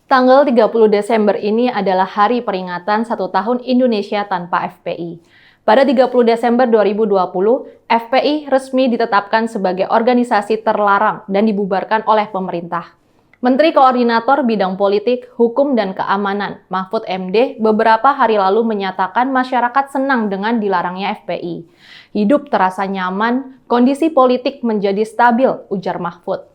Tanggal 30 Desember ini adalah hari peringatan 1 tahun Indonesia tanpa FPI. Pada 30 Desember 2020, FPI resmi ditetapkan sebagai organisasi terlarang dan dibubarkan oleh pemerintah. Menteri Koordinator Bidang Politik, Hukum, dan Keamanan, Mahfud MD, beberapa hari lalu menyatakan masyarakat senang dengan dilarangnya FPI. Hidup terasa nyaman, kondisi politik menjadi stabil, ujar Mahfud.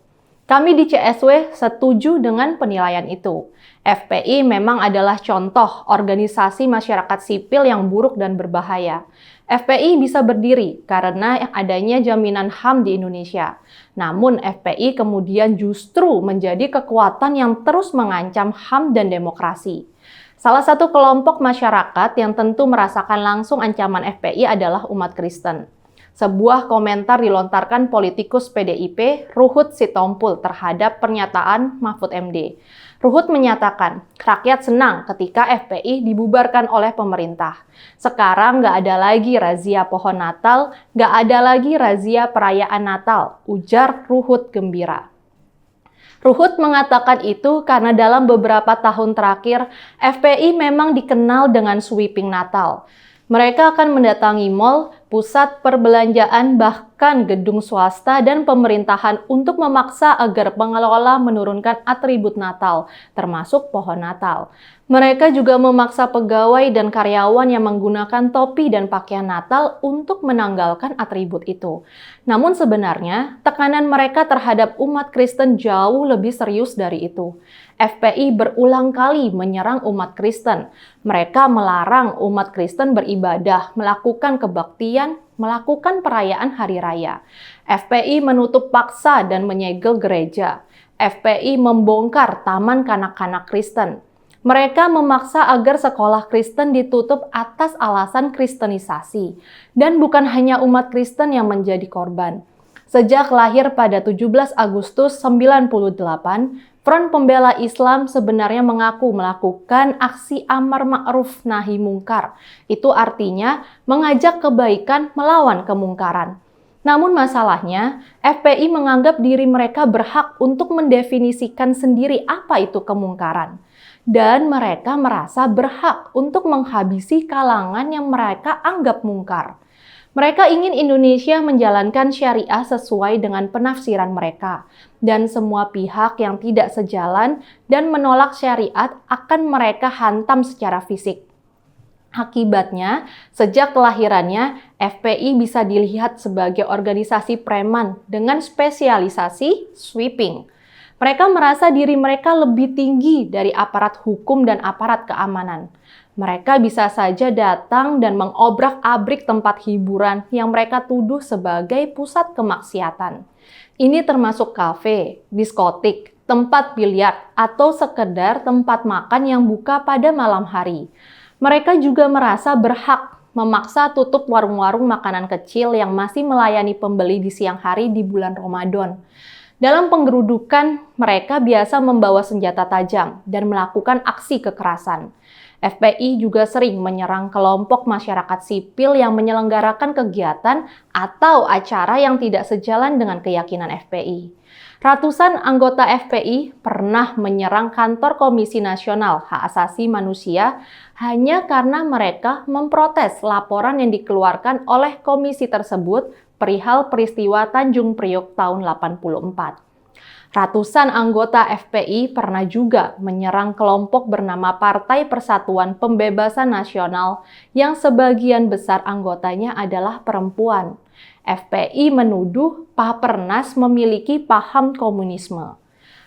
Kami di CSW setuju dengan penilaian itu. FPI memang adalah contoh organisasi masyarakat sipil yang buruk dan berbahaya. FPI bisa berdiri karena adanya jaminan HAM di Indonesia. Namun FPI kemudian justru menjadi kekuatan yang terus mengancam HAM dan demokrasi. Salah satu kelompok masyarakat yang tentu merasakan langsung ancaman FPI adalah umat Kristen. Sebuah komentar dilontarkan politikus PDIP, Ruhut Sitompul, terhadap pernyataan Mahfud MD. Ruhut menyatakan, rakyat senang ketika FPI dibubarkan oleh pemerintah. Sekarang nggak ada lagi razia pohon Natal, nggak ada lagi razia perayaan Natal, ujar Ruhut gembira. Ruhut mengatakan itu karena dalam beberapa tahun terakhir, FPI memang dikenal dengan sweeping Natal. Mereka akan mendatangi mal, pusat perbelanjaan, bahkan gedung swasta dan pemerintahan untuk memaksa agar pengelola menurunkan atribut Natal, termasuk pohon Natal. Mereka juga memaksa pegawai dan karyawan yang menggunakan topi dan pakaian Natal untuk menanggalkan atribut itu. Namun sebenarnya, tekanan mereka terhadap umat Kristen jauh lebih serius dari itu. FPI berulang kali menyerang umat Kristen. Mereka melarang umat Kristen beribadah, melakukan kebaktian, melakukan perayaan hari raya. FPI menutup paksa dan menyegel gereja. FPI membongkar taman kanak-kanak Kristen. Mereka memaksa agar sekolah Kristen ditutup atas alasan kristenisasi. Dan bukan hanya umat Kristen yang menjadi korban. Sejak lahir pada 17 Agustus 98, Front Pembela Islam sebenarnya mengaku melakukan aksi amar ma'ruf nahi mungkar. Itu artinya mengajak kebaikan melawan kemungkaran. Namun masalahnya, FPI menganggap diri mereka berhak untuk mendefinisikan sendiri apa itu kemungkaran. Dan mereka merasa berhak untuk menghabisi kalangan yang mereka anggap mungkar. Mereka ingin Indonesia menjalankan syariah sesuai dengan penafsiran mereka, dan semua pihak yang tidak sejalan dan menolak syariat akan mereka hantam secara fisik. Akibatnya, sejak kelahirannya, FPI bisa dilihat sebagai organisasi preman dengan spesialisasi sweeping. Mereka merasa diri mereka lebih tinggi dari aparat hukum dan aparat keamanan. Mereka bisa saja datang dan mengobrak-abrik tempat hiburan yang mereka tuduh sebagai pusat kemaksiatan. Ini termasuk kafe, diskotik, tempat biliar, atau sekedar tempat makan yang buka pada malam hari. Mereka juga merasa berhak memaksa tutup warung-warung makanan kecil yang masih melayani pembeli di siang hari di bulan Ramadan. Dalam penggerudukan, mereka biasa membawa senjata tajam dan melakukan aksi kekerasan. FPI juga sering menyerang kelompok masyarakat sipil yang menyelenggarakan kegiatan atau acara yang tidak sejalan dengan keyakinan FPI. Ratusan anggota FPI pernah menyerang kantor Komisi Nasional Hak Asasi Manusia hanya karena mereka memprotes laporan yang dikeluarkan oleh komisi tersebut perihal peristiwa Tanjung Priok tahun 84. Ratusan anggota FPI pernah juga menyerang kelompok bernama Partai Persatuan Pembebasan Nasional yang sebagian besar anggotanya adalah perempuan. FPI menuduh Papernas memiliki paham komunisme.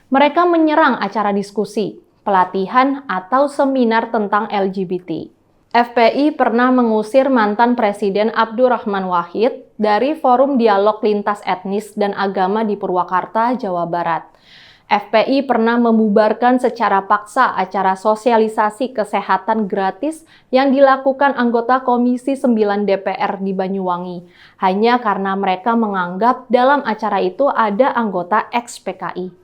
Mereka menyerang acara diskusi, pelatihan, atau seminar tentang LGBT. FPI pernah mengusir mantan Presiden Abdurrahman Wahid dari Forum Dialog Lintas Etnis dan Agama di Purwakarta, Jawa Barat. FPI pernah membubarkan secara paksa acara sosialisasi kesehatan gratis yang dilakukan anggota Komisi 9 DPR di Banyuwangi, hanya karena mereka menganggap dalam acara itu ada anggota ex-PKI.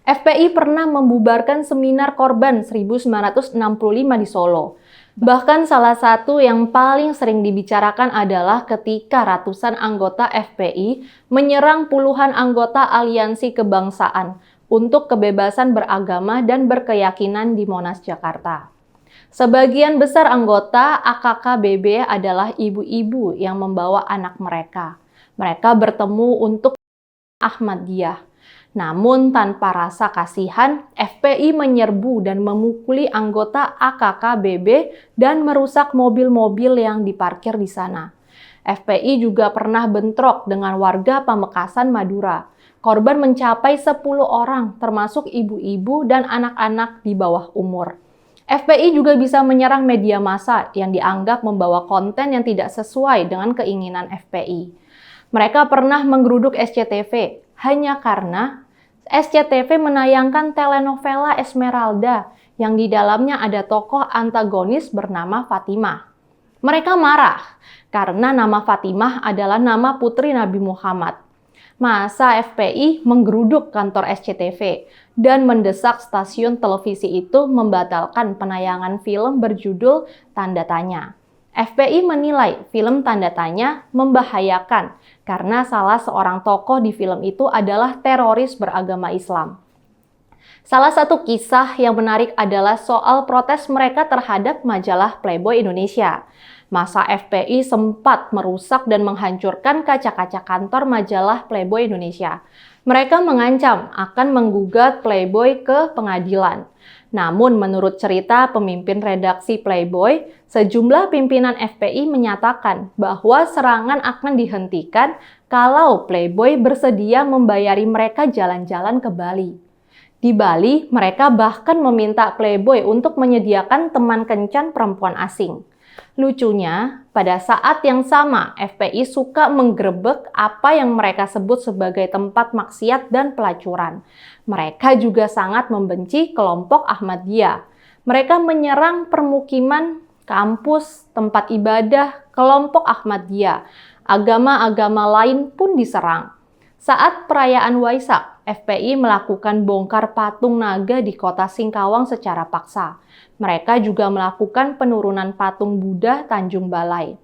FPI pernah membubarkan seminar korban 1965 di Solo. Bahkan salah satu yang paling sering dibicarakan adalah ketika ratusan anggota FPI menyerang puluhan anggota aliansi kebangsaan, untuk kebebasan beragama dan berkeyakinan di Monas, Jakarta. Sebagian besar anggota AKKBB adalah ibu-ibu yang membawa anak mereka. Mereka bertemu untuk Ahmadiyah. Namun tanpa rasa kasihan, FPI menyerbu dan memukuli anggota AKKBB dan merusak mobil-mobil yang diparkir di sana. FPI juga pernah bentrok dengan warga Pamekasan, Madura. Korban mencapai 10 orang, termasuk ibu-ibu dan anak-anak di bawah umur. FPI juga bisa menyerang media massa yang dianggap membawa konten yang tidak sesuai dengan keinginan FPI. Mereka pernah menggeruduk SCTV hanya karena SCTV menayangkan telenovela Esmeralda yang di dalamnya ada tokoh antagonis bernama Fatimah. Mereka marah karena nama Fatimah adalah nama putri Nabi Muhammad. Masa FPI menggeruduk kantor SCTV dan mendesak stasiun televisi itu membatalkan penayangan film berjudul Tanda Tanya. FPI menilai film Tanda Tanya membahayakan karena salah seorang tokoh di film itu adalah teroris beragama Islam. Salah satu kisah yang menarik adalah soal protes mereka terhadap majalah Playboy Indonesia. Masa FPI sempat merusak dan menghancurkan kaca-kaca kantor majalah Playboy Indonesia. Mereka mengancam akan menggugat Playboy ke pengadilan. Namun menurut cerita pemimpin redaksi Playboy, sejumlah pimpinan FPI menyatakan bahwa serangan akan dihentikan kalau Playboy bersedia membayari mereka jalan-jalan ke Bali. Di Bali, mereka bahkan meminta Playboy untuk menyediakan teman kencan perempuan asing. Lucunya, pada saat yang sama, FPI suka menggerebek apa yang mereka sebut sebagai tempat maksiat dan pelacuran. Mereka juga sangat membenci kelompok Ahmadiyah. Mereka menyerang permukiman, kampus, tempat ibadah, kelompok Ahmadiyah. Agama-agama lain pun diserang. Saat perayaan Waisak, FPI melakukan bongkar patung naga di kota Singkawang secara paksa. Mereka juga melakukan penurunan patung Buddha Tanjung Balai.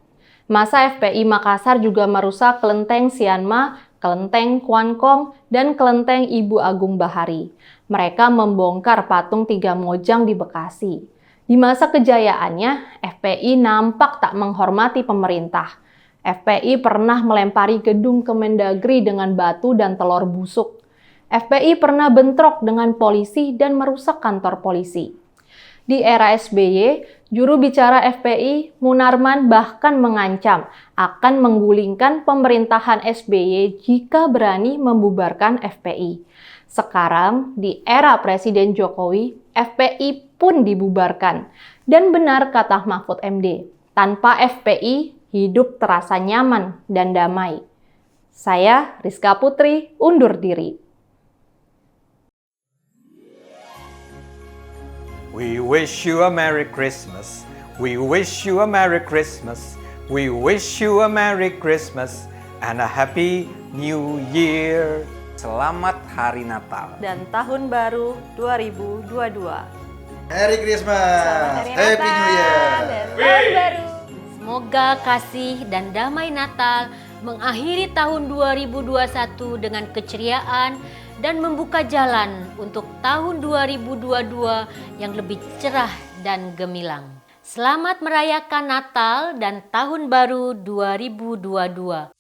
Masa FPI Makassar juga merusak kelenteng Sianma, kelenteng Kuan Kong, dan kelenteng Ibu Agung Bahari. Mereka membongkar patung Tiga Mojang di Bekasi. Di masa kejayaannya, FPI nampak tak menghormati pemerintah. FPI pernah melempari gedung Kemendagri dengan batu dan telur busuk. FPI pernah bentrok dengan polisi dan merusak kantor polisi. Di era SBY, juru bicara FPI, Munarman bahkan mengancam akan menggulingkan pemerintahan SBY jika berani membubarkan FPI. Sekarang, di era Presiden Jokowi, FPI pun dibubarkan. Dan benar kata Mahfud MD, tanpa FPI, hidup terasa nyaman dan damai. Saya, Rizka Putri, undur diri. We wish you a Merry Christmas. We wish you a Merry Christmas. We wish you a Merry Christmas and a Happy New Year. Selamat Hari Natal Dan Tahun Baru 2022. Merry Christmas. Selamat Hari Happy Natal New Year. dan Tahun Baru. Semoga kasih dan damai Natal mengakhiri tahun 2021 dengan keceriaan dan membuka jalan untuk tahun 2022 yang lebih cerah dan gemilang. Selamat merayakan Natal dan Tahun Baru 2022.